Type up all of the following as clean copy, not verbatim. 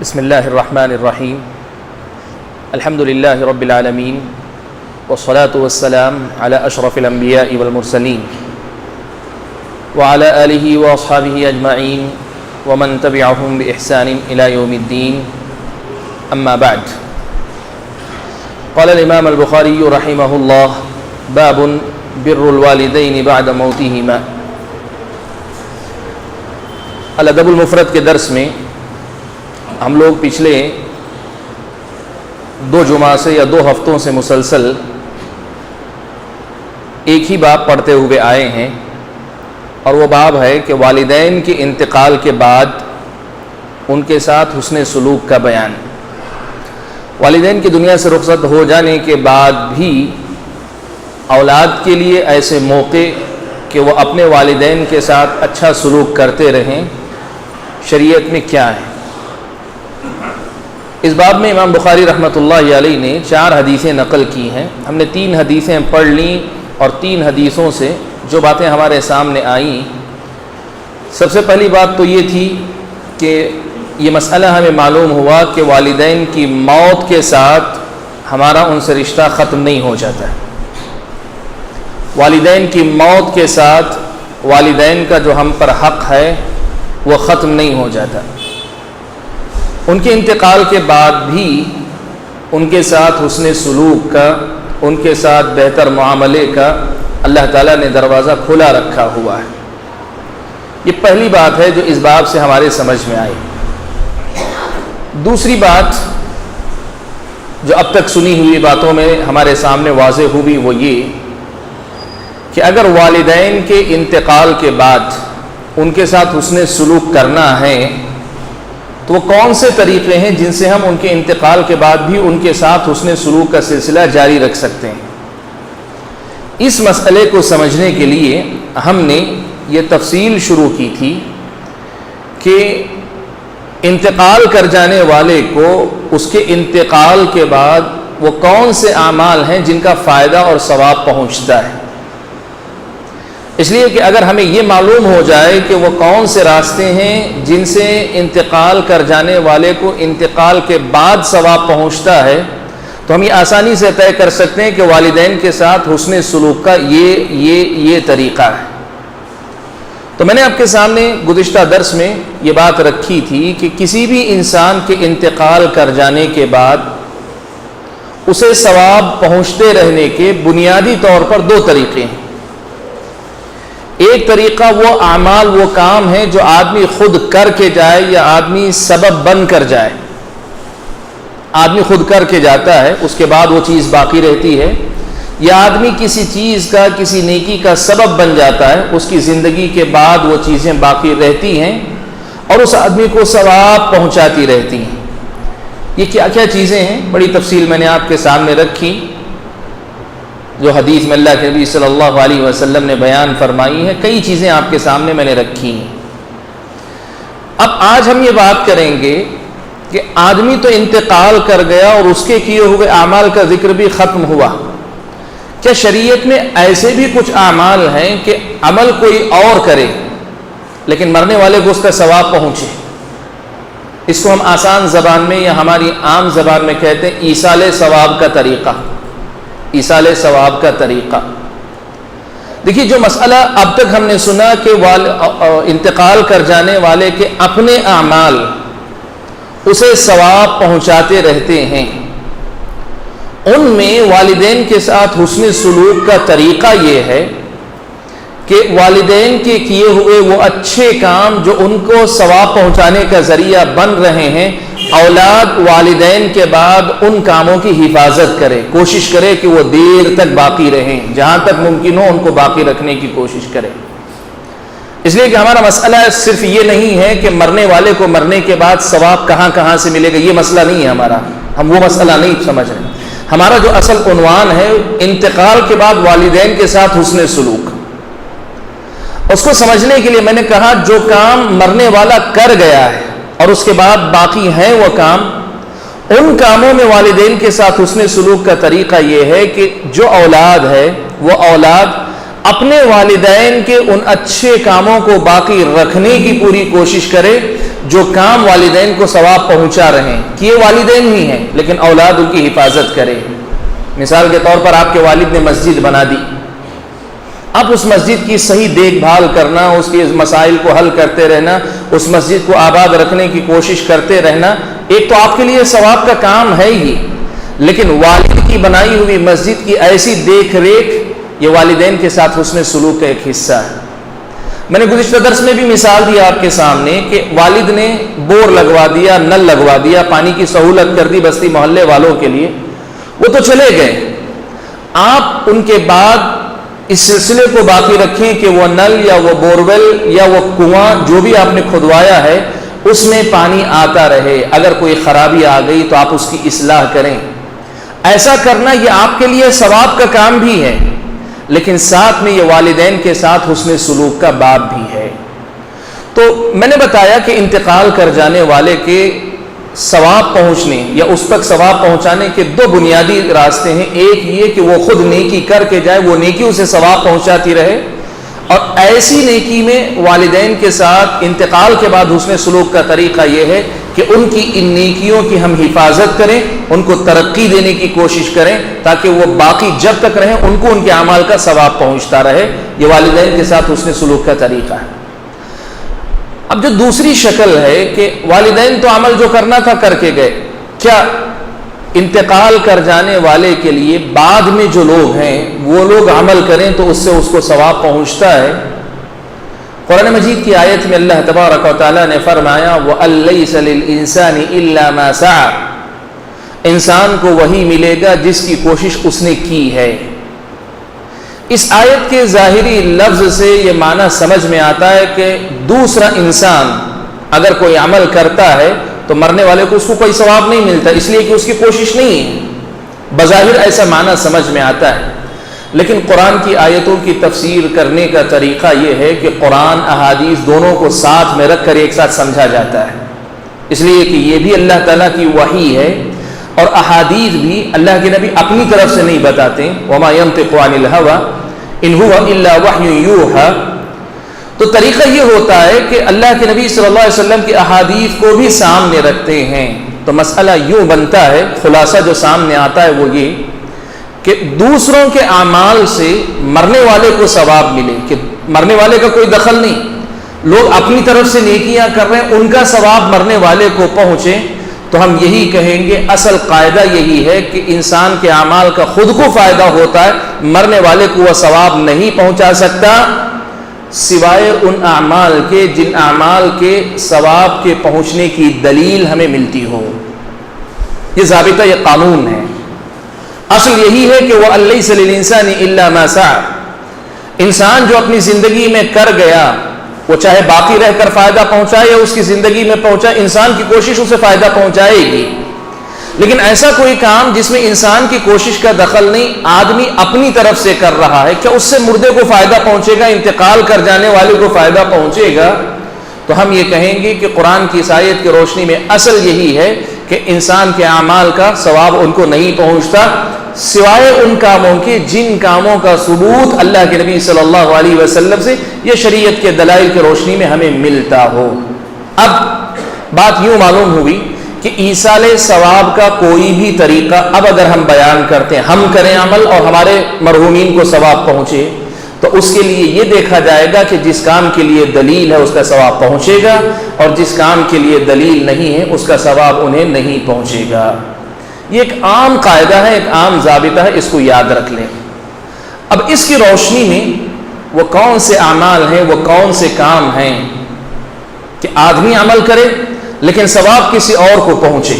بسم اللہ الرحمن الرحیم الحمد للہ رب العالمین والصلاة والسلام علی اشرف الانبیاء والمرسلین وعلی آلہ واصحابہ اجمعین ومن تبعہم بإحسان الى یوم الدین اما بعد قال الامام البخاری رحمہ اللہ باب بر الوالدین بعد موتہما۔ الادب المفرد کے درس میں ہم لوگ پچھلے 2 جمعہ سے یا 2 ہفتوں سے مسلسل ایک ہی باب پڑھتے ہوئے آئے ہیں، اور وہ باب ہے کہ والدین کے انتقال کے بعد ان کے ساتھ حسن سلوک کا بیان۔ والدین کی دنیا سے رخصت ہو جانے کے بعد بھی اولاد کے لیے ایسے موقع کہ وہ اپنے والدین کے ساتھ اچھا سلوک کرتے رہیں، شریعت میں کیا ہے؟ اس باب میں امام بخاری رحمۃ اللہ علیہ نے 4 حدیثیں نقل کی ہیں۔ ہم نے 3 حدیثیں پڑھ لیں، اور 3 حدیثوں سے جو باتیں ہمارے سامنے آئیں، سب سے پہلی بات تو یہ تھی کہ یہ مسئلہ ہمیں معلوم ہوا کہ والدین کی موت کے ساتھ ہمارا ان سے رشتہ ختم نہیں ہو جاتا ہے۔ والدین کی موت کے ساتھ والدین کا جو ہم پر حق ہے وہ ختم نہیں ہو جاتا۔ ان کے انتقال کے بعد بھی ان کے ساتھ حسن سلوک کا، ان کے ساتھ بہتر معاملے کا اللہ تعالیٰ نے دروازہ کھلا رکھا ہوا ہے۔ یہ پہلی بات ہے جو اس باب سے ہمارے سمجھ میں آئی۔ دوسری بات جو اب تک سنی ہوئی باتوں میں ہمارے سامنے واضح ہوئی وہ یہ کہ اگر والدین کے انتقال کے بعد ان کے ساتھ حسن سلوک کرنا ہے تو وہ کون سے طریقے ہیں جن سے ہم ان کے انتقال کے بعد بھی ان کے ساتھ حسن سلوک کا سلسلہ جاری رکھ سکتے ہیں؟ اس مسئلے کو سمجھنے کے لیے ہم نے یہ تفصیل شروع کی تھی کہ انتقال کر جانے والے کو اس کے انتقال کے بعد وہ کون سے اعمال ہیں جن کا فائدہ اور ثواب پہنچتا ہے۔ اس لیے کہ اگر ہمیں یہ معلوم ہو جائے کہ وہ کون سے راستے ہیں جن سے انتقال کر جانے والے کو انتقال کے بعد ثواب پہنچتا ہے تو ہم یہ آسانی سے طے کر سکتے ہیں کہ والدین کے ساتھ حسن سلوک کا یہ طریقہ ہے۔ تو میں نے آپ کے سامنے گزشتہ درس میں یہ بات رکھی تھی کہ کسی بھی انسان کے انتقال کر جانے کے بعد اسے ثواب پہنچتے رہنے کے بنیادی طور پر 2 طریقے ہیں۔ ایک طریقہ وہ اعمال، وہ کام ہے جو آدمی خود کر کے جائے یا آدمی سبب بن کر جائے۔ آدمی خود کر کے جاتا ہے، اس کے بعد وہ چیز باقی رہتی ہے، یا آدمی کسی چیز کا، کسی نیکی کا سبب بن جاتا ہے، اس کی زندگی کے بعد وہ چیزیں باقی رہتی ہیں اور اس آدمی کو ثواب پہنچاتی رہتی ہیں۔ یہ کیا کیا چیزیں ہیں؟ بڑی تفصیل میں نے آپ کے سامنے رکھی، جو حدیث میں اللہ کے نبی صلی اللہ علیہ وسلم نے بیان فرمائی ہے۔ کئی چیزیں آپ کے سامنے میں نے رکھی ہیں۔ اب آج ہم یہ بات کریں گے کہ آدمی تو انتقال کر گیا اور اس کے کیے ہوئے اعمال کا ذکر بھی ختم ہوا، کیا شریعت میں ایسے بھی کچھ اعمال ہیں کہ عمل کوئی اور کرے لیکن مرنے والے کو اس کا ثواب پہنچے؟ اس کو ہم آسان زبان میں یا ہماری عام زبان میں کہتے ہیں ایصال ثواب کا طریقہ۔ ایصال ثواب کا طریقہ۔ دیکھیے، جو مسئلہ اب تک ہم نے سنا کہ انتقال کر جانے والے کے اپنے اعمال اسے ثواب پہنچاتے رہتے ہیں، ان میں والدین کے ساتھ حسن سلوک کا طریقہ یہ ہے کہ والدین کے کیے ہوئے وہ اچھے کام جو ان کو ثواب پہنچانے کا ذریعہ بن رہے ہیں، اولاد والدین کے بعد ان کاموں کی حفاظت کرے، کوشش کرے کہ وہ دیر تک باقی رہیں، جہاں تک ممکن ہو ان کو باقی رکھنے کی کوشش کرے۔ اس لیے کہ ہمارا مسئلہ صرف یہ نہیں ہے کہ مرنے والے کو مرنے کے بعد ثواب کہاں کہاں سے ملے گا، یہ مسئلہ نہیں ہے ہمارا، ہم وہ مسئلہ نہیں سمجھ رہے۔ ہمارا جو اصل عنوان ہے انتقال کے بعد والدین کے ساتھ حسن سلوک، اس کو سمجھنے کے لیے میں نے کہا جو کام مرنے والا کر گیا ہے اور اس کے بعد باقی ہیں وہ کام، ان کاموں میں والدین کے ساتھ حسن سلوک کا طریقہ یہ ہے کہ جو اولاد ہے وہ اولاد اپنے والدین کے ان اچھے کاموں کو باقی رکھنے کی پوری کوشش کرے جو کام والدین کو ثواب پہنچا رہے ہیں، کہ یہ والدین ہی ہیں لیکن اولاد ان کی حفاظت کرے۔ مثال کے طور پر آپ کے والد نے مسجد بنا دی، اب اس مسجد کی صحیح دیکھ بھال کرنا، اس کے مسائل کو حل کرتے رہنا، اس مسجد کو آباد رکھنے کی کوشش کرتے رہنا، ایک تو آپ کے لیے ثواب کا کام ہے ہی، لیکن والد کی بنائی ہوئی مسجد کی ایسی دیکھ ریکھ یہ والدین کے ساتھ حسن سلوک کا ایک حصہ ہے۔ میں نے گزشتہ درس میں بھی مثال دی آپ کے سامنے کہ والد نے بور لگوا دیا، نل لگوا دیا، پانی کی سہولت کر دی بستی محلے والوں کے لیے، وہ تو چلے گئے، آپ ان کے بعد اس سلسلے کو باقی رکھیں کہ وہ نل یا وہ بورویل یا وہ کنواں جو بھی آپ نے کھدوایا ہے اس میں پانی آتا رہے، اگر کوئی خرابی آ گئی تو آپ اس کی اصلاح کریں۔ ایسا کرنا یہ آپ کے لیے ثواب کا کام بھی ہے، لیکن ساتھ میں یہ والدین کے ساتھ حسن سلوک کا باب بھی ہے۔ تو میں نے بتایا کہ انتقال کر جانے والے کے ثواب پہنچنے یا اس تک ثواب پہنچانے کے دو بنیادی راستے ہیں، ایک یہ کہ وہ خود نیکی کر کے جائے، وہ نیکی اسے ثواب پہنچاتی رہے، اور ایسی نیکی میں والدین کے ساتھ انتقال کے بعد حسن سلوک کا طریقہ یہ ہے کہ ان کی ان نیکیوں کی ہم حفاظت کریں، ان کو ترقی دینے کی کوشش کریں تاکہ وہ باقی جب تک رہیں ان کو ان کے اعمال کا ثواب پہنچتا رہے۔ یہ والدین کے ساتھ حسن سلوک کا طریقہ ہے۔ اب جو دوسری شکل ہے کہ والدین تو عمل جو کرنا تھا کر کے گئے، کیا انتقال کر جانے والے کے لیے بعد میں جو لوگ ہیں وہ لوگ عمل کریں تو اس سے اس کو ثواب پہنچتا ہے؟ قرآن مجید کی آیت میں اللہ تبارک و تعالیٰ نے فرمایا وَأَن لَّيْسَ لِلْإِنسَانِ إِلَّا مَا سَعَى، انسان کو وہی ملے گا جس کی کوشش اس نے کی ہے۔ اس آیت کے ظاہری لفظ سے یہ معنی سمجھ میں آتا ہے کہ دوسرا انسان اگر کوئی عمل کرتا ہے تو مرنے والے کو اس کو کوئی ثواب نہیں ملتا، اس لیے کہ اس کی کوشش نہیں ہے، بظاہر ایسا معنی سمجھ میں آتا ہے۔ لیکن قرآن کی آیتوں کی تفسیر کرنے کا طریقہ یہ ہے کہ قرآن احادیث دونوں کو ساتھ میں رکھ کر ایک ساتھ سمجھا جاتا ہے، اس لیے کہ یہ بھی اللہ تعالیٰ کی وحی ہے اور احادیث بھی اللہ کے نبی اپنی طرف سے نہیں بتاتے، وما ينطق عن الهوى ان هو الا وحی یوحى۔ تو طریقہ یہ ہوتا ہے کہ اللہ کے نبی صلی اللہ علیہ وسلم کی احادیث کو بھی سامنے رکھتے ہیں، تو مسئلہ یوں بنتا ہے، خلاصہ جو سامنے آتا ہے وہ یہ کہ دوسروں کے اعمال سے مرنے والے کو ثواب ملے، کہ مرنے والے کا کوئی دخل نہیں، لوگ اپنی طرف سے نیکیاں کر رہے ہیں، ان کا ثواب مرنے والے کو پہنچے، تو ہم یہی کہیں گے اصل قاعدہ یہی ہے کہ انسان کے اعمال کا خود کو فائدہ ہوتا ہے، مرنے والے کو وہ ثواب نہیں پہنچا سکتا سوائے ان اعمال کے جن اعمال کے ثواب کے پہنچنے کی دلیل ہمیں ملتی ہو۔ یہ ضابطہ، یہ قانون ہے، اصل یہی ہے کہ وہ لَيْسَ لِلْإِنسَانِ إِلَّا مَا سَعَى، انسان جو اپنی زندگی میں کر گیا وہ چاہے باقی رہ کر فائدہ پہنچائے یا اس کی زندگی میں پہنچائے، انسان کی کوشش اسے فائدہ پہنچائے گی۔ لیکن ایسا کوئی کام جس میں انسان کی کوشش کا دخل نہیں، آدمی اپنی طرف سے کر رہا ہے، کیا اس سے مردے کو فائدہ پہنچے گا، انتقال کر جانے والے کو فائدہ پہنچے گا؟ تو ہم یہ کہیں گے کہ قرآن کی اس آیت کی روشنی میں اصل یہی ہے کہ انسان کے اعمال کا ثواب ان کو نہیں پہنچتا سوائے ان کاموں کے جن کاموں کا ثبوت اللہ کے نبی صلی اللہ علیہ وسلم سے یا شریعت کے دلائل کی روشنی میں ہمیں ملتا ہو۔ اب بات یوں معلوم ہوئی کہ ایصال ثواب کا کوئی بھی طریقہ اب اگر ہم بیان کرتے ہیں، ہم کریں عمل اور ہمارے مرحومین کو ثواب پہنچے، تو اس کے لیے یہ دیکھا جائے گا کہ جس کام کے لیے دلیل ہے اس کا ثواب پہنچے گا، اور جس کام کے لیے دلیل نہیں ہے اس کا ثواب انہیں نہیں پہنچے گا۔ یہ ایک عام قاعدہ ہے، ایک عام ضابطہ ہے، اس کو یاد رکھ لیں۔ اب اس کی روشنی میں وہ کون سے اعمال ہیں، وہ کون سے کام ہیں کہ آدمی عمل کرے لیکن ثواب کسی اور کو پہنچے،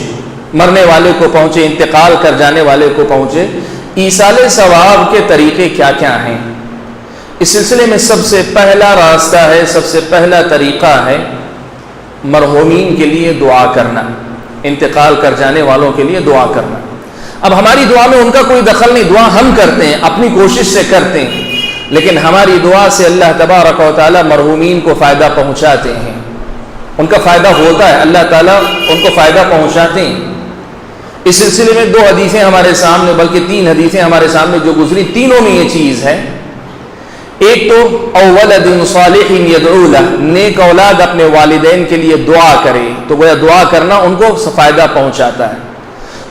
مرنے والے کو پہنچے، انتقال کر جانے والے کو پہنچے۔ ایصال ثواب کے طریقے کیا کیا ہیں؟ اس سلسلے میں سب سے پہلا راستہ ہے، سب سے پہلا طریقہ ہے مرحومین کے لیے دعا کرنا، انتقال کر جانے والوں کے لیے دعا کرنا۔ اب ہماری دعا میں ان کا کوئی دخل نہیں، دعا ہم کرتے ہیں، اپنی کوشش سے کرتے ہیں، لیکن ہماری دعا سے اللہ تبارک و تعالیٰ مرحومین کو فائدہ پہنچاتے ہیں، ان کا فائدہ ہوتا ہے، اللہ تعالیٰ ان کو فائدہ پہنچاتے ہیں۔ اس سلسلے میں 2 حدیثیں ہمارے سامنے، بلکہ 3 حدیثیں ہمارے سامنے جو گزری، تینوں میں یہ چیز ہے۔ ایک تو اولد صالح یدعو لہ، نیک اولاد اپنے والدین کے لیے دعا کرے، تو گویا دعا کرنا ان کو فائدہ پہنچاتا ہے۔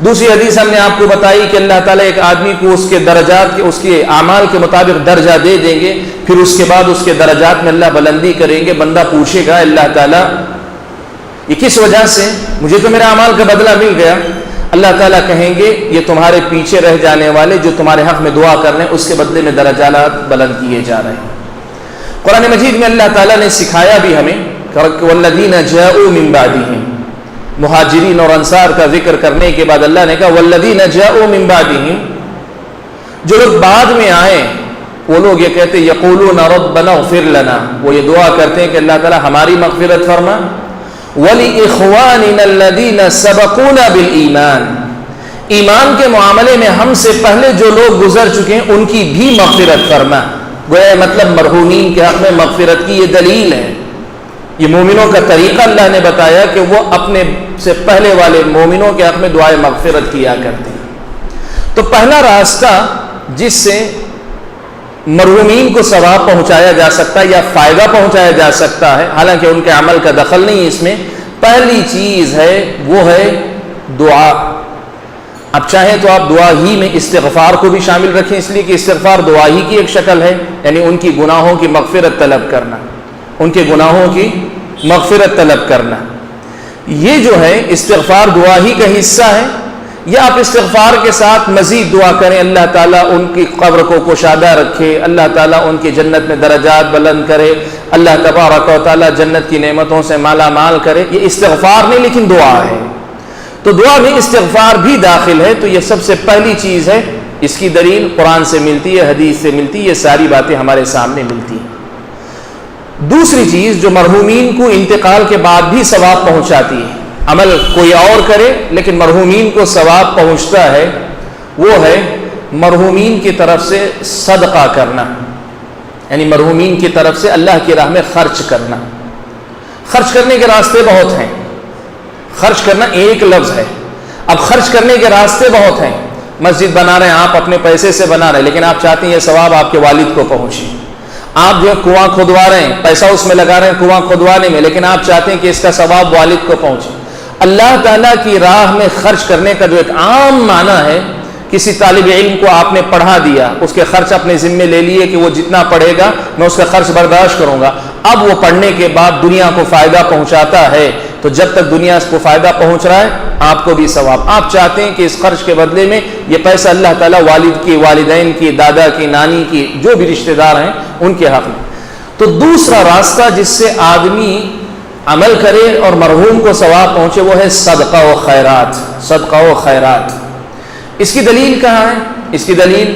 دوسری حدیث ہم نے آپ کو بتائی کہ اللہ تعالیٰ ایک آدمی کو اس کے درجات کے، اس کے اعمال کے مطابق درجہ دے دیں گے، پھر اس کے بعد اس کے درجات میں اللہ بلندی کریں گے۔ بندہ پوچھے گا اللہ تعالیٰ یہ کس وجہ سے؟ مجھے تو میرے اعمال کا بدلہ مل گیا۔ اللہ تعالیٰ کہیں گے یہ تمہارے پیچھے رہ جانے والے جو تمہارے حق میں دعا کر رہے ہیں اس کے بدلے میں درجات بلند کیے جا رہے ہیں۔ قرآن مجید میں اللہ تعالیٰ نے سکھایا بھی ہمیں، والذین جاءوا من بعدہم، مہاجرین اور انصار کا ذکر کرنے کے بعد اللہ نے کہا والذین جاءوا من بعدہم، جو لوگ بعد میں آئے وہ لوگ یہ کہتے یقولون ربنا اغفر لنا، وہ یہ دعا کرتے ہیں کہ اللہ تعالیٰ ہماری مغفرت فرما، وَلِإِخْوَانِنَا الَّذِينَ سَبَقُونَا بِالْإِيمَانِ، ایمان کے معاملے میں ہم سے پہلے جو لوگ گزر چکے ہیں ان کی بھی مغفرت فرما۔ گویا مطلب مرحومین کے حق میں مغفرت کی یہ دلیل ہے، یہ مومنوں کا طریقہ اللہ نے بتایا کہ وہ اپنے سے پہلے والے مومنوں کے حق میں دعائے مغفرت کیا کرتے ہیں۔ تو پہلا راستہ جس سے مرحومین کو ثواب پہنچایا جا سکتا ہے یا فائدہ پہنچایا جا سکتا ہے، حالانکہ ان کے عمل کا دخل نہیں ہے اس میں، پہلی چیز ہے وہ ہے دعا۔ اب چاہیں تو آپ دعا ہی میں استغفار کو بھی شامل رکھیں، اس لیے کہ استغفار دعا ہی کی ایک شکل ہے، یعنی ان کی گناہوں کی مغفرت طلب کرنا، ان کے گناہوں کی مغفرت طلب کرنا۔ یہ جو ہے استغفار دعا ہی کا حصہ ہے، یا آپ استغفار کے ساتھ مزید دعا کریں اللہ تعالیٰ ان کی قبر کو کشادہ رکھے، اللہ تعالیٰ ان کی جنت میں درجات بلند کرے، اللہ تبارک و تعالیٰ جنت کی نعمتوں سے مالا مال کرے۔ یہ استغفار نہیں لیکن دعا ہے، تو دعا میں استغفار بھی داخل ہے۔ تو یہ سب سے پہلی چیز ہے، اس کی دلیل قرآن سے ملتی ہے، حدیث سے ملتی ہے، یہ ساری باتیں ہمارے سامنے ملتی ہیں۔ دوسری چیز جو مرحومین کو انتقال کے بعد بھی ثواب پہنچاتی ہے، عمل کوئی اور کرے لیکن مرحومین کو ثواب پہنچتا ہے، وہ ہے مرحومین کی طرف سے صدقہ کرنا، یعنی مرحومین کی طرف سے اللہ کی راہ میں خرچ کرنا۔ خرچ کرنے کے راستے بہت ہیں، خرچ کرنا ایک لفظ ہے، اب خرچ کرنے کے راستے بہت ہیں۔ مسجد بنا رہے ہیں آپ، اپنے پیسے سے بنا رہے ہیں، لیکن آپ چاہتے ہیں یہ ثواب آپ کے والد کو پہنچے۔ آپ جو کنواں کھدوا رہے ہیں، پیسہ اس میں لگا رہے ہیں کنواں کھدوانے میں، لیکن آپ چاہتے ہیں کہ اس کا ثواب والد کو پہنچے۔ اللہ تعالیٰ کی راہ میں خرچ کرنے کا جو ایک عام معنی ہے، کسی طالب علم کو آپ نے پڑھا دیا، اس کے خرچ اپنے ذمے لے لیے کہ وہ جتنا پڑھے گا میں اس کا خرچ برداشت کروں گا، اب وہ پڑھنے کے بعد دنیا کو فائدہ پہنچاتا ہے، تو جب تک دنیا کو فائدہ پہنچ رہا ہے آپ کو بھی ثواب۔ آپ چاہتے ہیں کہ اس خرچ کے بدلے میں یہ پیسہ اللہ تعالیٰ والد کی، والدین کی، دادا کی، نانی کی، جو بھی رشتہ دار ہیں ان کے حق میں۔ تو دوسرا راستہ جس سے آدمی عمل کرے اور مرحوم کو ثواب پہنچے وہ ہے صدقہ و خیرات، صدقہ و خیرات۔ اس کی دلیل کہاں ہے؟ اس کی دلیل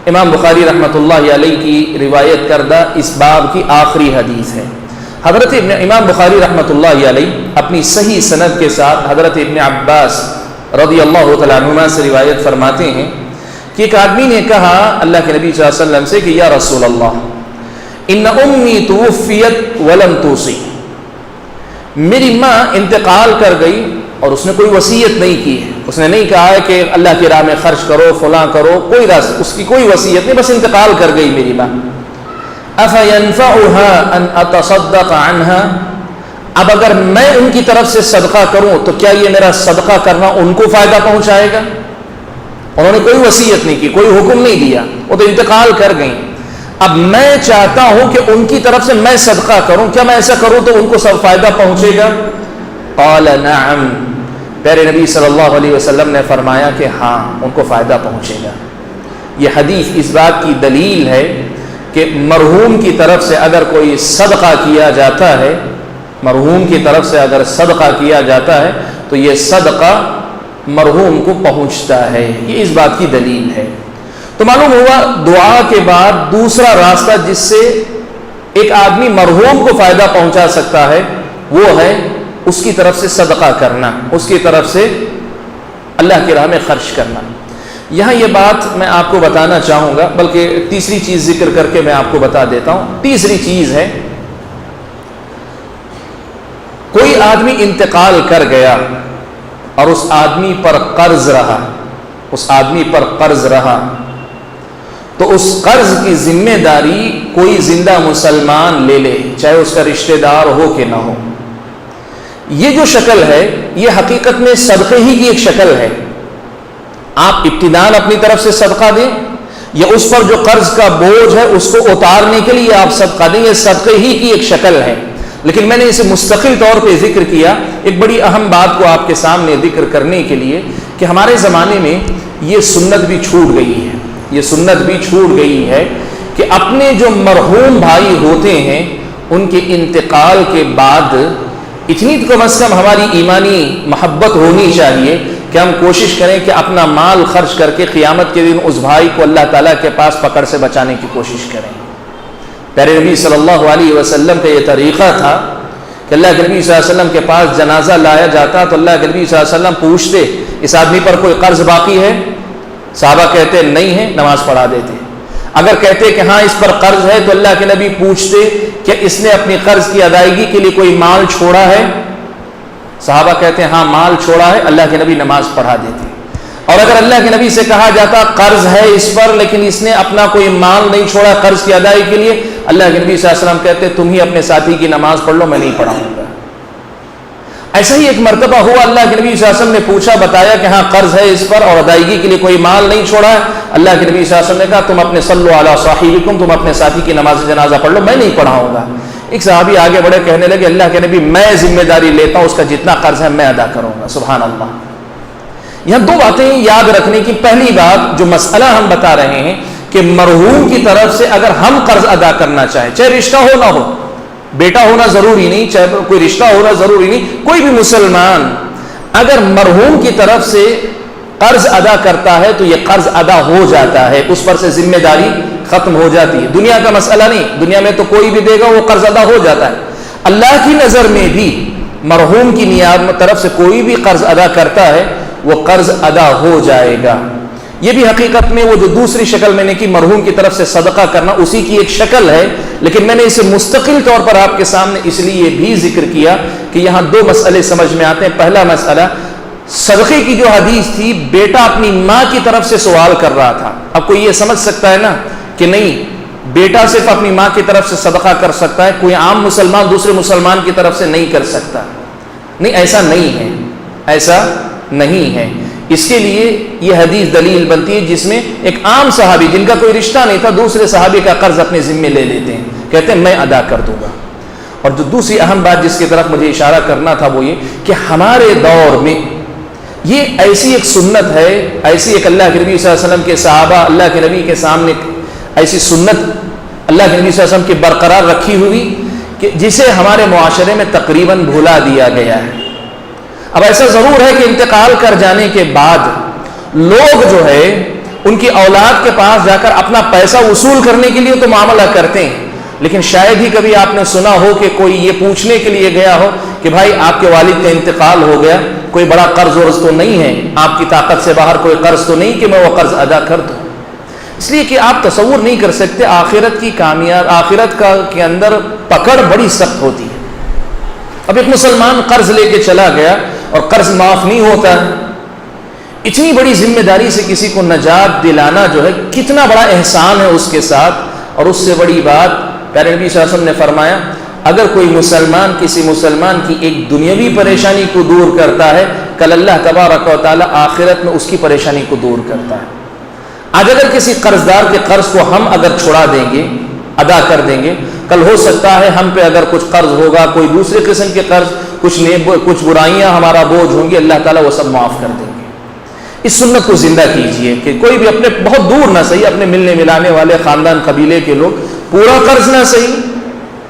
امام بخاری رحمۃ اللہ علیہ کی روایت کردہ اس باب کی آخری حدیث ہے۔ حضرت امام بخاری رحمۃ اللہ علیہ اپنی صحیح سند کے ساتھ حضرت ابن عباس رضی اللہ تعالیٰ عنہما سے روایت فرماتے ہیں کہ ایک آدمی نے کہا اللہ کے نبی صلی اللہ علیہ وسلم سے کہ یا رسول اللہ ان امی توفیت ولم توصی، میری ماں انتقال کر گئی اور اس نے کوئی وصیت نہیں کی ہے، اس نے نہیں کہا ہے کہ اللہ کی راہ میں خرچ کرو، فلاں کرو، کوئی اس کی کوئی وصیت نہیں، بس انتقال کر گئی میری ماں۔ أَفَيَنْفَعُهَا أَنْ أَتَصَدَّقَ عَنْهَا، اب اگر میں ان کی طرف سے صدقہ کروں تو کیا یہ میرا صدقہ کرنا ان کو فائدہ پہنچائے گا؟ انہوں نے کوئی وصیت نہیں کی، کوئی حکم نہیں دیا، وہ تو انتقال کر گئیں، اب میں چاہتا ہوں کہ ان کی طرف سے میں صدقہ کروں، کیا میں ایسا کروں تو ان کو سب فائدہ پہنچے گا؟ قال نعم، پیارے نبی صلی اللہ علیہ وسلم نے فرمایا کہ ہاں ان کو فائدہ پہنچے گا۔ یہ حدیث اس بات کی دلیل ہے کہ مرحوم کی طرف سے اگر کوئی صدقہ کیا جاتا ہے، مرحوم کی طرف سے اگر صدقہ کیا جاتا ہے تو یہ صدقہ مرحوم کو پہنچتا ہے، یہ اس بات کی دلیل ہے۔ تو معلوم ہوا دعا کے بعد دوسرا راستہ جس سے ایک آدمی مرحوم کو فائدہ پہنچا سکتا ہے وہ ہے اس کی طرف سے صدقہ کرنا، اس کی طرف سے اللہ کی راہ میں خرچ کرنا۔ یہاں یہ بات میں آپ کو بتانا چاہوں گا، بلکہ تیسری چیز ذکر کر کے میں آپ کو بتا دیتا ہوں۔ تیسری چیز ہے کوئی آدمی انتقال کر گیا اور اس آدمی پر قرض رہا، اس آدمی پر قرض رہا، تو اس قرض کی ذمہ داری کوئی زندہ مسلمان لے لے، چاہے اس کا رشتہ دار ہو کہ نہ ہو، یہ جو شکل ہے یہ حقیقت میں صدقے ہی کی ایک شکل ہے۔ آپ ابتداءً اپنی طرف سے صدقہ دیں یا اس پر جو قرض کا بوجھ ہے اس کو اتارنے کے لیے آپ صدقہ دیں، یہ صدقے ہی کی ایک شکل ہے۔ لیکن میں نے اسے مستقل طور پہ ذکر کیا ایک بڑی اہم بات کو آپ کے سامنے ذکر کرنے کے لیے کہ ہمارے زمانے میں یہ سنت بھی چھوٹ گئی ہے، یہ سنت بھی چھوٹ گئی ہے کہ اپنے جو مرحوم بھائی ہوتے ہیں ان کے انتقال کے بعد اتنی کم از کم ہماری ایمانی محبت ہونی چاہیے کہ ہم کوشش کریں کہ اپنا مال خرچ کر کے قیامت کے دن اس بھائی کو اللہ تعالیٰ کے پاس پکڑ سے بچانے کی کوشش کریں۔ پیارے نبی صلی اللہ علیہ وسلم کا یہ طریقہ تھا کہ اللہ کے نبی صلی اللہ علیہ وسلم کے پاس جنازہ لایا جاتا تو اللہ کے نبی صلی اللہ علیہ وسلم پوچھتے اس آدمی پر کوئی قرض باقی ہے؟ صحابہ کہتے نہیں ہے، نماز پڑھا دیتے۔ اگر کہتے کہ ہاں اس پر قرض ہے تو اللہ کے نبی پوچھتے کہ اس نے اپنی قرض کی ادائیگی کے لیے کوئی مال چھوڑا ہے؟ صحابہ کہتے ہیں ہاں مال چھوڑا ہے، اللہ کے نبی نماز پڑھا دیتے۔ اور اگر اللہ کے نبی سے کہا جاتا قرض ہے اس پر لیکن اس نے اپنا کوئی مال نہیں چھوڑا قرض کی ادائیگی کے لیے، اللہ کے نبی صلی اللہ علیہ وسلم کہتے تم ہی اپنے ساتھی کی نماز پڑھ لو، میں نہیں پڑھاؤں گا۔ ایسا ہی ایک مرتبہ ہوا، اللہ کے نبی صلی اللہ علیہ وسلم نے پوچھا بتایا کہ ہاں قرض ہے اس پر اور ادائیگی کے لیے کوئی مال نہیں چھوڑا ہے، اللہ کے نبی صلی اللہ علیہ وسلم نے کہا تم اپنے صلو علی صاحبکم، تم اپنے ساتھی کی نماز جنازہ پڑھ لو، میں نہیں پڑھاؤں گا۔ ایک صحابی آگے بڑھے کہنے لگے اللہ کے نبی میں ذمہ داری لیتا ہوں، اس کا جتنا قرض ہے میں ادا کروں گا۔ سبحان اللہ۔ یہاں دو باتیں یاد رکھنے کی، پہلی بات جو مسئلہ ہم بتا رہے ہیں کہ مرحوم کی طرف سے اگر ہم قرض ادا کرنا چاہیں، چاہے رشتہ ہو نہ ہو، بیٹا ہونا ضروری نہیں، چاہے کوئی رشتہ ہونا ضروری نہیں، کوئی بھی مسلمان اگر مرحوم کی طرف سے قرض ادا کرتا ہے تو یہ قرض ادا ہو جاتا ہے، اس پر سے ذمہ داری ختم ہو جاتی ہے۔ دنیا کا مسئلہ نہیں، دنیا میں تو کوئی بھی دے گا وہ قرض ادا ہو جاتا ہے، اللہ کی نظر میں بھی مرحوم کی نیاب طرف سے کوئی بھی قرض ادا کرتا ہے وہ قرض ادا ہو جائے گا۔ یہ بھی حقیقت میں وہ جو دوسری شکل میں نے کی مرحوم کی طرف سے صدقہ کرنا اسی کی ایک شکل ہے، لیکن میں نے اسے مستقل طور پر آپ کے سامنے اس لیے بھی ذکر کیا کہ یہاں دو مسئلے سمجھ میں آتے ہیں۔ پہلا مسئلہ صدقے کی جو حدیث تھی، بیٹا اپنی ماں کی طرف سے سوال کر رہا تھا۔ اب کوئی یہ سمجھ سکتا ہے نا کہ نہیں بیٹا صرف اپنی ماں کی طرف سے صدقہ کر سکتا ہے، کوئی عام مسلمان دوسرے مسلمان کی طرف سے نہیں کر سکتا۔ نہیں، ایسا نہیں ہے، ایسا نہیں ہے۔ اس کے لیے یہ حدیث دلیل بنتی ہے جس میں ایک عام صحابی جن کا کوئی رشتہ نہیں تھا دوسرے صحابی کا قرض اپنے ذمے لے لیتے ہیں، کہتے ہیں میں ادا کر دوں گا۔ اور جو دوسری اہم بات جس کی طرف مجھے اشارہ کرنا تھا وہ یہ کہ ہمارے دور میں یہ ایسی ایک سنت ہے، ایسی ایک اللہ کے نبی صلی اللہ علیہ وسلم کے صحابہ اللہ کے نبی کے سامنے ایسی سنت اللہ کے نبی صلی اللہ علیہ وسلم کی برقرار رکھی ہوئی کہ جسے ہمارے معاشرے میں تقریباً بھولا دیا گیا ہے۔ اب ایسا ضرور ہے کہ انتقال کر جانے کے بعد لوگ جو ہے ان کی اولاد کے پاس جا کر اپنا پیسہ وصول کرنے کے لیے تو معاملہ کرتے ہیں، لیکن شاید ہی کبھی آپ نے سنا ہو کہ کوئی یہ پوچھنے کے لیے گیا ہو کہ بھائی آپ کے والد کا انتقال ہو گیا، کوئی بڑا قرض ورض تو نہیں ہے، آپ کی طاقت سے باہر کوئی قرض تو نہیں کہ میں وہ قرض ادا کر دوں۔ اس لیے کہ آپ تصور نہیں کر سکتے آخرت کی کامیاب آخرت کے اندر پکڑ بڑی سخت ہوتی ہے۔ اب ایک مسلمان قرض لے کے چلا گیا اور قرض معاف نہیں ہوتا ہے، اتنی بڑی ذمہ داری سے کسی کو نجات دلانا جو ہے کتنا بڑا احسان ہے اس کے ساتھ۔ اور اس سے بڑی بات پیارے نبی صلی اللہ علیہ وسلم نے فرمایا اگر کوئی مسلمان کسی مسلمان کی ایک دنیاوی پریشانی کو دور کرتا ہے، کل اللہ تبارک و تعالی آخرت میں اس کی پریشانی کو دور کرتا ہے۔ آج اگر کسی قرضدار کے قرض کو ہم اگر چھڑا دیں گے، ادا کر دیں گے، کل ہو سکتا ہے ہم پہ اگر کچھ قرض ہوگا، کوئی دوسرے قسم کے قرض، کچھ برائیاں ہمارا بوجھ ہوں گی، اللہ تعالیٰ وہ سب معاف کر دیں گے۔ اس سنت کو زندہ کیجئے کہ کوئی بھی اپنے بہت دور نہ صحیح، اپنے ملنے ملانے والے خاندان قبیلے کے لوگ پورا قرض نہ صحیح،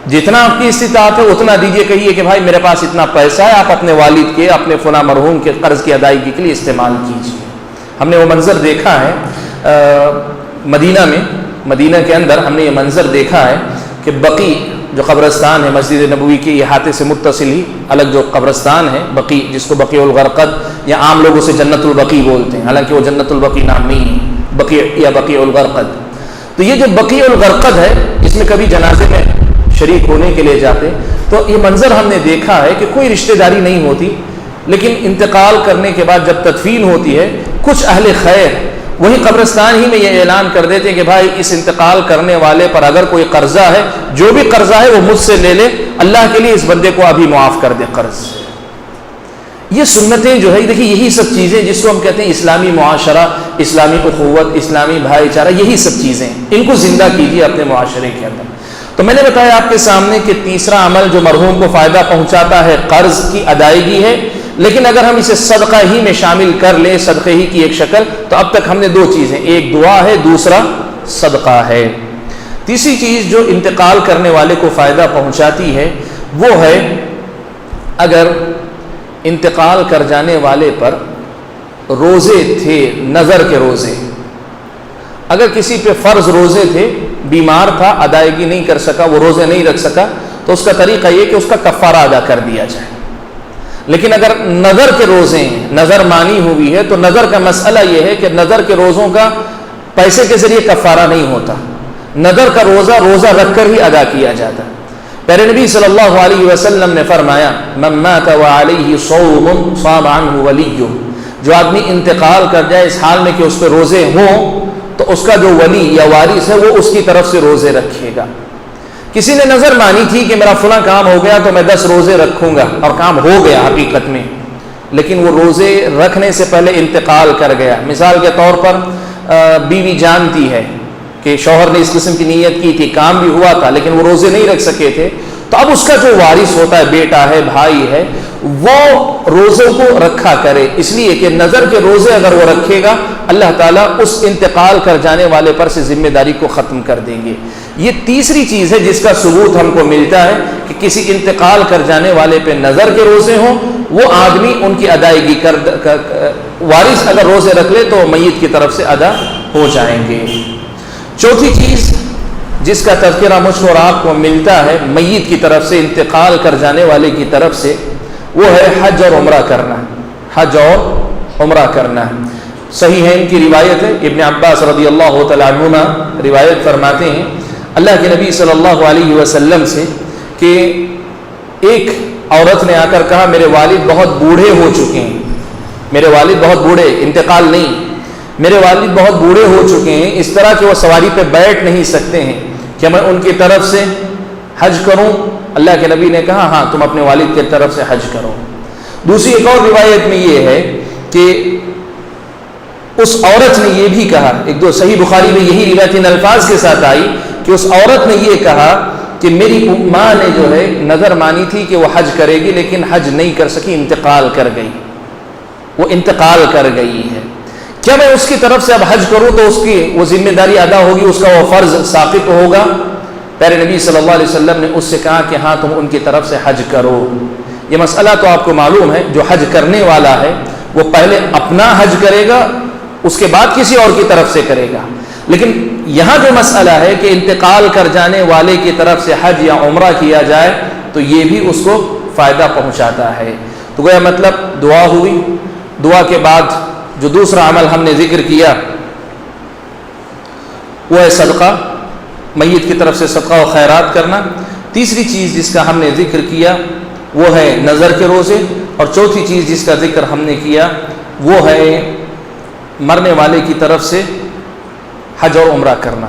جتنا آپ کی استطاعت ہے اتنا دیجئے، کہیے کہ بھائی میرے پاس اتنا پیسہ ہے، آپ اپنے والد کے اپنے فلاں مرحوم کے قرض کی ادائیگی کے لیے استعمال کیجئے۔ ہم نے وہ منظر دیکھا ہے مدینہ میں، مدینہ کے اندر ہم نے یہ منظر دیکھا ہے کہ بقیع جو قبرستان ہے مسجد نبوی کے احاطے سے متصل ہی الگ جو قبرستان ہے بقیع، جس کو بقیع الغرقد یا عام لوگوں سے جنت البقیع بولتے ہیں، حالانکہ وہ جنت البقیع نام نہیں ہے، بقیع یا بقیع الغرقد۔ تو یہ جو بقیع الغرقد ہے اس میں کبھی جنازے میں شریک ہونے کے لیے جاتے، تو یہ منظر ہم نے دیکھا ہے کہ کوئی رشتہ داری نہیں ہوتی، لیکن انتقال کرنے کے بعد جب تدفین ہوتی ہے کچھ اہل خیر وہی قبرستان ہی میں یہ اعلان کر دیتے ہیں کہ بھائی اس انتقال کرنے والے پر اگر کوئی قرضہ ہے، جو بھی قرضہ ہے وہ مجھ سے لے لے، اللہ کے لیے اس بندے کو ابھی معاف کر دے قرض۔ یہ سنتیں جو ہے، دیکھیے یہی سب چیزیں جس کو ہم کہتے ہیں اسلامی معاشرہ، اسلامی اخوت، اسلامی بھائی چارہ، یہی سب چیزیں ان کو زندہ کیجیے اپنے معاشرے کے اندر۔ تو میں نے بتایا آپ کے سامنے کہ تیسرا عمل جو مرحوم کو فائدہ پہنچاتا ہے قرض کی ادائیگی ہے، لیکن اگر ہم اسے صدقہ ہی میں شامل کر لیں، صدقے ہی کی ایک شکل، تو اب تک ہم نے دو چیزیں، ایک دعا ہے، دوسرا صدقہ ہے۔ تیسری چیز جو انتقال کرنے والے کو فائدہ پہنچاتی ہے وہ ہے اگر انتقال کر جانے والے پر روزے تھے، نظر کے روزے، اگر کسی پہ فرض روزے تھے، بیمار تھا، ادائیگی نہیں کر سکا، وہ روزے نہیں رکھ سکا، تو اس کا طریقہ یہ کہ اس کا کفارہ ادا کر دیا جائے۔ لیکن اگر نظر کے روزے ہیں، نظر مانی ہوئی ہے، تو نظر کا مسئلہ یہ ہے کہ نظر کے روزوں کا پیسے کے ذریعے کفارہ نہیں ہوتا، نظر کا روزہ رکھ کر ہی ادا کیا جاتا ہے۔ پیارے نبی صلی اللہ علیہ وسلم نے فرمایا من مات وعلیہ صوم صام عنہ ولیہ، جو آدمی انتقال کر جائے اس حال میں کہ اس پہ روزے ہوں، تو اس کا جو ولی یا وارث ہے وہ اس کی طرف سے روزے رکھے گا۔ کسی نے نظر مانی تھی کہ میرا فلاں کام ہو گیا تو میں 10 روزے رکھوں گا، اور کام ہو گیا حقیقت میں، لیکن وہ روزے رکھنے سے پہلے انتقال کر گیا۔ مثال کے طور پر بیوی جانتی ہے کہ شوہر نے اس قسم کی نیت کی تھی، کام بھی ہوا تھا لیکن وہ روزے نہیں رکھ سکے تھے، تو اب اس کا جو وارث ہوتا ہے، بیٹا ہے، بھائی ہے، وہ روزوں کو رکھا کرے، اس لیے کہ نظر کے روزے اگر وہ رکھے گا اللہ تعالیٰ اس انتقال کر جانے والے پر سے ذمہ داری کو ختم کر دیں گے۔ یہ تیسری چیز ہے جس کا ثبوت ہم کو ملتا ہے کہ کسی انتقال کر جانے والے پہ نظر کے روزے ہوں، وہ آدمی ان کی ادائیگی وارث اگر روزے رکھ لے تو میت کی طرف سے ادا ہو جائیں گے۔ چوتھی چیز جس کا تذکرہ مجھ کو اور آپ کو ملتا ہے میت کی طرف سے، انتقال کر جانے والے کی طرف سے، وہ ہے حج اور عمرہ کرنا۔ حج اور عمرہ کرنا صحیح ہے، ان کی روایت ہے، ابن عباس رضی اللہ تعالیٰ عنہما روایت فرماتے ہیں اللہ کے نبی صلی اللہ علیہ وسلم سے کہ ایک عورت نے آ کر کہا میرے والد بہت بوڑھے ہو چکے ہیں، میرے والد بہت بوڑھے، انتقال نہیں، میرے والد بہت بوڑھے ہو چکے ہیں، اس طرح کہ وہ سواری پہ بیٹھ نہیں سکتے ہیں، کیا میں ان کی طرف سے حج کروں؟ اللہ کے نبی نے کہا ہاں تم اپنے والد کی طرف سے حج کرو۔ دوسری ایک اور روایت میں یہ ہے کہ اس عورت نے یہ بھی کہا، ایک دو صحیح بخاری میں یہی روایت ان الفاظ کے ساتھ آئی کہ اس عورت نے یہ کہا کہ میری ماں نے جو ہے نظر مانی تھی کہ وہ حج کرے گی لیکن حج نہیں کر سکی، انتقال کر گئی، وہ انتقال کر گئی ہے، کیا میں اس کی طرف سے اب حج کروں تو اس کی وہ ذمہ داری ادا ہوگی، اس کا وہ فرض ثابت ہوگا؟ پیارے نبی صلی اللہ علیہ وسلم نے اس سے کہا کہ ہاں تم ان کی طرف سے حج کرو۔ یہ مسئلہ تو آپ کو معلوم ہے، جو حج کرنے والا ہے وہ پہلے اپنا حج کرے گا، اس کے بعد کسی اور کی طرف سے کرے گا، لیکن یہاں جو مسئلہ ہے کہ انتقال کر جانے والے کی طرف سے حج یا عمرہ کیا جائے تو یہ بھی اس کو فائدہ پہنچاتا ہے۔ تو گویا مطلب دعا ہوئی، دعا کے بعد جو دوسرا عمل ہم نے ذکر کیا وہ ہے صدقہ، میت کی طرف سے صدقہ و خیرات کرنا۔ تیسری چیز جس کا ہم نے ذکر کیا وہ ہے نظر کے روزے، اور چوتھی چیز جس کا ذکر ہم نے کیا وہ ہے مرنے والے کی طرف سے حج اور عمرہ کرنا۔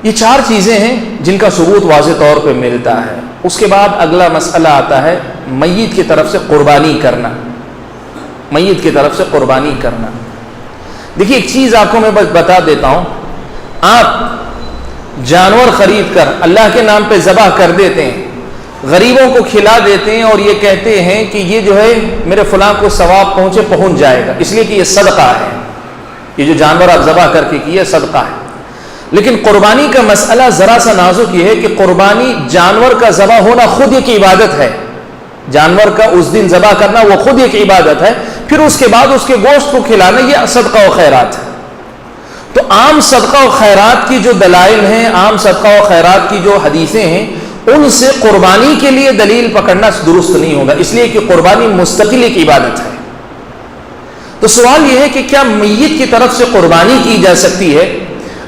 یہ چار چیزیں ہیں جن کا ثبوت واضح طور پہ ملتا ہے۔ اس کے بعد اگلا مسئلہ آتا ہے میت کی طرف سے قربانی کرنا، میت کی طرف سے قربانی کرنا۔ دیکھیے ایک چیز آپ کو میں بس بتا دیتا ہوں، آپ جانور خرید کر اللہ کے نام پہ ذبح کر دیتے ہیں، غریبوں کو کھلا دیتے ہیں اور یہ کہتے ہیں کہ یہ جو ہے میرے فلاں کو ثواب پہنچ جائے گا، اس لیے کہ یہ صدقہ ہے، یہ جو جانور آپ ذبح کر کے کیے صدقہ ہے۔ لیکن قربانی کا مسئلہ ذرا سا نازک یہ ہے کہ قربانی جانور کا ذبح ہونا خود ایک عبادت ہے، جانور کا اس دن ذبح کرنا وہ خود ایک عبادت ہے، پھر اس کے بعد اس کے گوشت کو کھلانا یہ صدقہ و خیرات ہے۔ تو عام صدقہ و خیرات کی جو دلائل ہیں، عام صدقہ و خیرات کی جو حدیثیں ہیں، ان سے قربانی کے لیے دلیل پکڑنا درست نہیں ہوگا، اس لیے کہ قربانی مستقل ایک عبادت ہے۔ تو سوال یہ ہے کہ کیا میت کی طرف سے قربانی کی جا سکتی ہے؟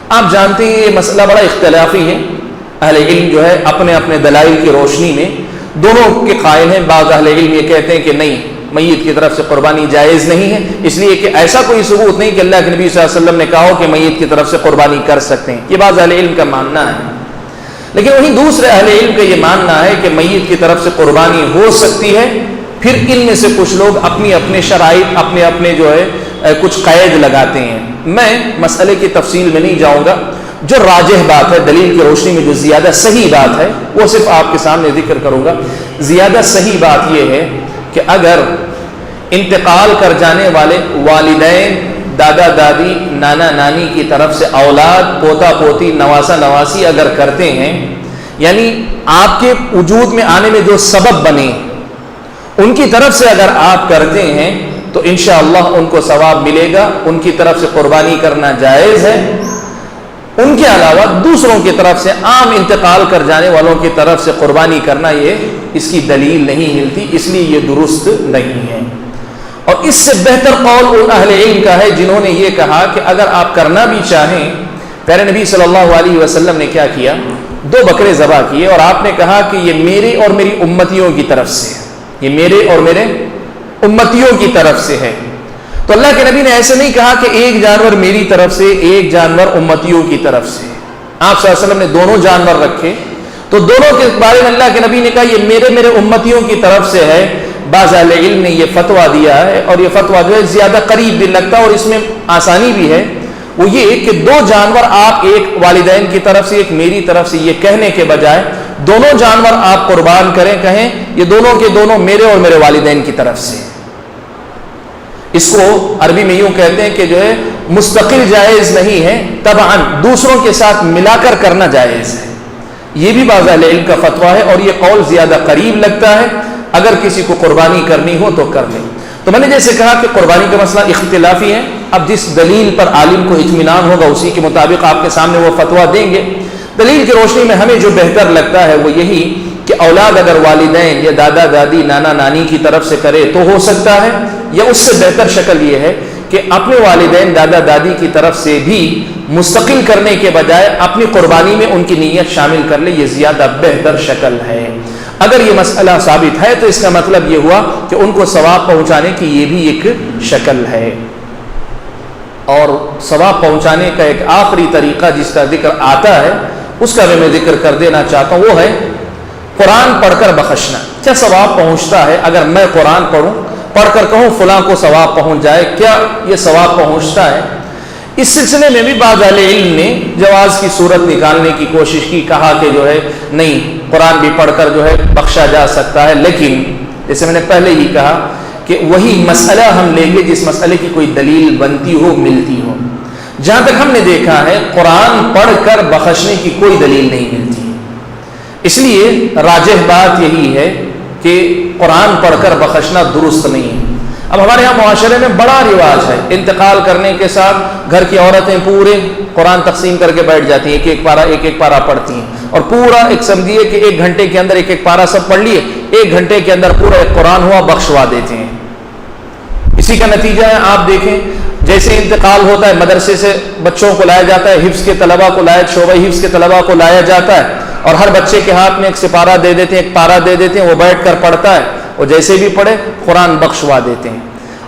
آپ جانتے ہیں یہ مسئلہ بڑا اختلافی ہے، اہل علم جو ہے اپنے اپنے دلائل کی روشنی میں دونوں کے قائل ہیں۔ بعض اہل علم یہ کہتے ہیں کہ نہیں، میت کی طرف سے قربانی جائز نہیں ہے، اس لیے کہ ایسا کوئی ثبوت نہیں کہ اللہ کے نبی صلی اللہ علیہ وسلم نے کہا ہو کہ میت کی طرف سے قربانی کر سکتے ہیں، یہ بعض اہل علم کا ماننا ہے۔ لیکن وہیں دوسرے اہل علم کا یہ ماننا ہے کہ میت کی طرف سے قربانی ہو سکتی ہے، پھر ان میں سے کچھ لوگ اپنی اپنے شرائط اپنے جو ہے کچھ قید لگاتے ہیں۔ میں مسئلے کی تفصیل میں نہیں جاؤں گا، جو راجح بات ہے دلیل کی روشنی میں جو زیادہ صحیح بات ہے وہ صرف آپ کے سامنے ذکر کروں گا۔ زیادہ صحیح بات یہ ہے کہ اگر انتقال کر جانے والے والدین، دادا دادی، نانا نانی کی طرف سے اولاد، پوتا پوتی، نواسا نواسی اگر کرتے ہیں، یعنی آپ کے وجود میں آنے میں جو سبب بنے ان کی طرف سے اگر آپ کرتے ہیں تو انشاءاللہ ان کو ثواب ملے گا، ان کی طرف سے قربانی کرنا جائز ہے۔ ان کے علاوہ دوسروں کی طرف سے عام انتقال کر جانے والوں کی طرف سے قربانی کرنا یہ اس کی دلیل نہیں ملتی، اس لیے یہ درست نہیں ہے۔ اور اس سے بہتر قول ان اہل علم کا ہے جنہوں نے یہ کہا کہ اگر آپ کرنا بھی چاہیں، پیارے نبی صلی اللہ علیہ وسلم نے کیا کیا، 2 بکرے ذبح کیے اور آپ نے کہا کہ یہ میرے اور میری امتیوں کی طرف سے، یہ میرے اور میرے امتیوں کی طرف سے ہے۔ تو اللہ کے نبی نے ایسے نہیں کہا کہ ایک جانور میری طرف سے، ایک جانور امتیوں کی طرف سے۔ آپ صلی اللہ علیہ وسلم نے دونوں جانور رکھے، تو دونوں کے بارے میں اللہ کے نبی نے کہا یہ میرے امتیوں کی طرف سے ہے۔ بعض اہل علم نے یہ فتویٰ دیا ہے، اور یہ فتویٰ جو ہے زیادہ قریب بھی لگتا ہے اور اس میں آسانی بھی ہے، وہ یہ کہ 2 جانور آپ، ایک والدین کی طرف سے ایک میری طرف سے، یہ کہنے کے بجائے دونوں جانور آپ قربان کریں، کہیں یہ دونوں کے دونوں میرے اور میرے والدین کی طرف سے۔ اس کو عربی میں یوں کہتے ہیں کہ جو ہے مستقل جائز نہیں ہے، تبعاً دوسروں کے ساتھ ملا کر کرنا جائز ہے۔ یہ بھی بعض اہل علم کا فتویٰ ہے اور یہ قول زیادہ قریب لگتا ہے۔ اگر کسی کو قربانی کرنی ہو تو کر لیں۔ تو میں نے جیسے کہا کہ قربانی کا مسئلہ اختلافی ہے، اب جس دلیل پر عالم کو اطمینان ہوگا اسی کے مطابق آپ کے سامنے وہ فتویٰ دیں گے۔ دلیل کی روشنی میں ہمیں جو بہتر لگتا ہے وہ یہی کہ اولاد اگر والدین یا دادا دادی، نانا نانی کی طرف سے کرے تو ہو سکتا ہے، یا اس سے بہتر شکل یہ ہے کہ اپنے والدین دادا دادی کی طرف سے بھی مستقل کرنے کے بجائے اپنی قربانی میں ان کی نیت شامل کر لے، یہ زیادہ بہتر شکل ہے۔ اگر یہ مسئلہ ثابت ہے تو اس کا مطلب یہ ہوا کہ ان کو ثواب پہنچانے کی یہ بھی ایک شکل ہے۔ اور ثواب پہنچانے کا ایک آخری طریقہ جس کا ذکر آتا ہے اس کا بھی میں ذکر کر دینا چاہتا ہوں، وہ ہے قرآن پڑھ کر بخشنا۔ کیا ثواب پہنچتا ہے اگر میں قرآن پڑھ کر کہوں فلاں کو ثواب پہنچ جائے، کیا یہ ثواب پہنچتا ہے؟ اس سلسلے میں بھی بعض اہل علم نے جواز کی صورت نکالنے کی کوشش کی، کہا کہ جو ہے نہیں، قرآن بھی پڑھ کر جو ہے بخشا جا سکتا ہے، لیکن جیسے میں نے پہلے ہی کہا کہ وہی مسئلہ ہم لیں گے جس مسئلے کی کوئی دلیل بنتی ہو، ملتی ہو۔ جہاں تک ہم نے دیکھا ہے قرآن پڑھ کر بخشنے کی کوئی دلیل نہیں ملتی، اس لیے راجح بات یہی ہے کہ قرآن پڑھ کر بخشنا درست نہیں ہے۔ اب ہمارے یہاں معاشرے میں بڑا رواج ہے، انتقال کرنے کے ساتھ گھر کی عورتیں پورے قرآن تقسیم کر کے بیٹھ جاتی ہیں، ایک ایک پارہ پڑھتی ہیں، اور پورا ایک سمجھیے کہ 1 گھنٹے کے اندر ایک پارہ سب پڑھ لیے، 1 گھنٹے کے اندر پورا ایک قرآن ہوا بخشوا دیتے ہیں۔ اسی کا نتیجہ ہے آپ دیکھیں جیسے انتقال ہوتا ہے مدرسے سے بچوں کو لایا جاتا ہے، حفظ کے طلبہ کو شعبہ حفظ کے طلبہ کو لایا جاتا ہے، اور ہر بچے کے ہاتھ میں ایک سپارہ دے دیتے ہیں، ایک پارہ دے دیتے ہیں، وہ بیٹھ کر پڑھتا ہے، اور جیسے بھی پڑھے قرآن بخشوا دیتے ہیں۔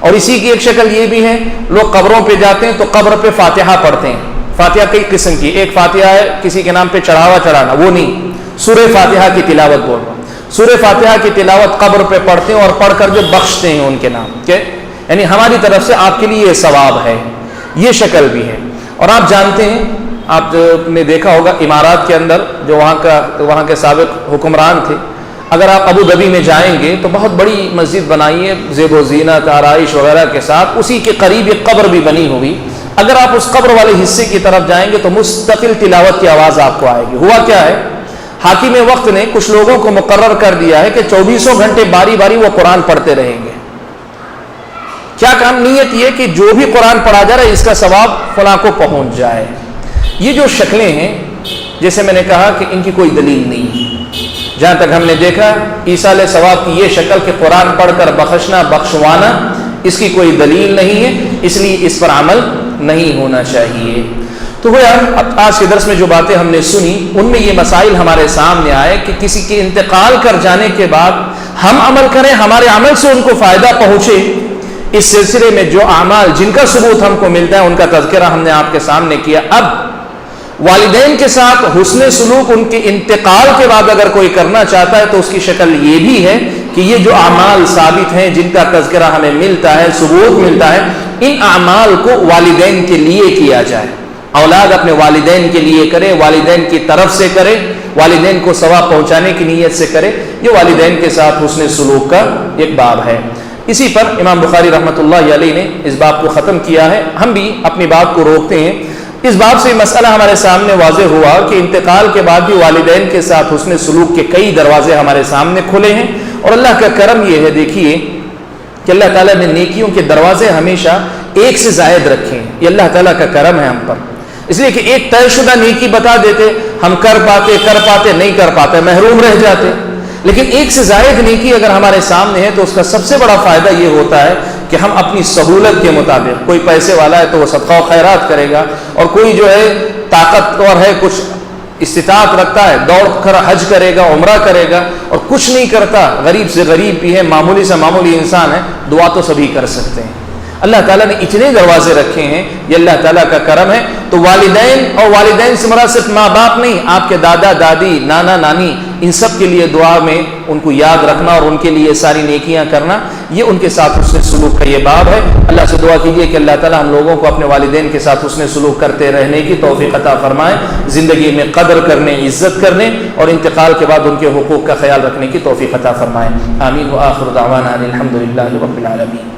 اور اسی کی ایک شکل یہ بھی ہے، لوگ قبروں پہ جاتے ہیں تو قبر پہ فاتحہ پڑھتے ہیں۔ فاتحہ کئی قسم کی، ایک فاتحہ ہے کسی کے نام پہ چڑھاوا چڑھانا، وہ نہیں، سورہ فاتحہ کی تلاوت بول رہا ہوں، سورہ فاتحہ کی تلاوت قبر پہ پڑھتے ہیں اور پڑھ کر جو بخشتے ہیں ان کے نام کہ یعنی ہماری طرف سے آپ کے لیے یہ ثواب ہے، یہ شکل بھی ہے۔ اور آپ جانتے ہیں، آپ نے دیکھا ہوگا امارات کے اندر جو وہاں کے سابق حکمران تھے، اگر آپ ابو ظبی میں جائیں گے تو بہت بڑی مسجد بنائی ہے زیب و زینت آرائش وغیرہ کے ساتھ، اسی کے قریب ایک قبر بھی بنی ہوئی، اگر آپ اس قبر والے حصے کی طرف جائیں گے تو مستقل تلاوت کی آواز آپ کو آئے گی۔ ہوا کیا ہے، حاکم وقت نے کچھ لوگوں کو مقرر کر دیا ہے کہ 24 گھنٹے باری باری وہ قرآن پڑھتے رہیں گے۔ کیا کام؟ نیت یہ کہ جو بھی قرآن پڑھا جا رہا ہے اس کا ثواب فلاں کو پہنچ جائے۔ یہ جو شکلیں ہیں جیسے میں نے کہا کہ ان کی کوئی دلیل نہیں ہے۔ جہاں تک ہم نے دیکھا ایصال ثواب کی یہ شکل کہ قرآن پڑھ کر بخشنا بخشوانا، اس کی کوئی دلیل نہیں ہے، اس لیے اس پر عمل نہیں ہونا چاہیے۔ تو وہ آج کے درس میں جو باتیں ہم نے سنی ان میں یہ مسائل ہمارے سامنے آئے کہ کسی کے انتقال کر جانے کے بعد ہم عمل کریں, ہمارے عمل سے ان کو فائدہ پہنچے. اس سلسلے میں جو اعمال جن کا ثبوت ہم کو ملتا ہے ان کا تذکرہ ہم نے آپ کے سامنے کیا. اب والدین کے ساتھ حسن سلوک ان کے انتقال کے بعد اگر کوئی کرنا چاہتا ہے تو اس کی شکل یہ بھی ہے کہ یہ جو اعمال ثابت ہیں جن کا تذکرہ ہمیں ملتا ہے, ثبوت ملتا ہے, ان اعمال کو والدین کے لیے کیا جائے. اولاد اپنے والدین کے لیے کرے, والدین کی طرف سے کرے, والدین کو ثواب پہنچانے کی نیت سے کرے. یہ والدین کے ساتھ حسن سلوک کا ایک باب ہے. اسی پر امام بخاری رحمۃ اللہ علیہ نے اس باب کو ختم کیا ہے. ہم بھی اپنی بات کو روکتے ہیں. اس باب سے مسئلہ ہمارے سامنے واضح ہوا کہ انتقال کے بعد بھی والدین کے ساتھ حسن سلوک کے کئی دروازے ہمارے سامنے کھلے ہیں. اور اللہ کا کرم یہ ہے, دیکھیے کہ اللہ تعالیٰ نے نیکیوں کے دروازے ہمیشہ ایک سے زائد رکھے ہیں. یہ اللہ تعالیٰ کا کرم ہے ہم پر. اس لیے کہ ایک طے شدہ نیکی بتا دیتے, ہم کر پاتے نہیں کر پاتے, محروم رہ جاتے. لیکن ایک سے زائد نیکی اگر ہمارے سامنے ہے تو اس کا سب سے بڑا فائدہ یہ ہوتا ہے کہ ہم اپنی سہولت کے مطابق, کوئی پیسے والا ہے تو وہ صدقہ و خیرات کرے گا, اور کوئی جو ہے طاقتور ہے, کچھ استطاعت رکھتا ہے, دوڑ کر حج کرے گا, عمرہ کرے گا, اور کچھ نہیں کرتا, غریب سے غریب بھی ہے, معمولی سے معمولی انسان ہے, دعا تو سبھی کر سکتے ہیں. اللہ تعالیٰ نے اتنے دروازے رکھے ہیں, یہ اللہ تعالیٰ کا کرم ہے. تو والدین, اور والدین سے مراد صرف ماں باپ نہیں, آپ کے دادا دادی, نانا نانی, ان سب کے لیے دعا میں ان کو یاد رکھنا اور ان کے لیے ساری نیکیاں کرنا, یہ ان کے ساتھ حسن سلوک کا یہ باب ہے. اللہ سے دعا کیجیے کہ اللہ تعالیٰ ہم لوگوں کو اپنے والدین کے ساتھ حسن سلوک کرتے رہنے کی توفیق عطا فرمائے, زندگی میں قدر کرنے, عزت کرنے اور انتقال کے بعد ان کے حقوق کا خیال رکھنے کی توفیق عطا فرمائے. آمین. وآخر دعوانا الحمد للہ رب العالمین.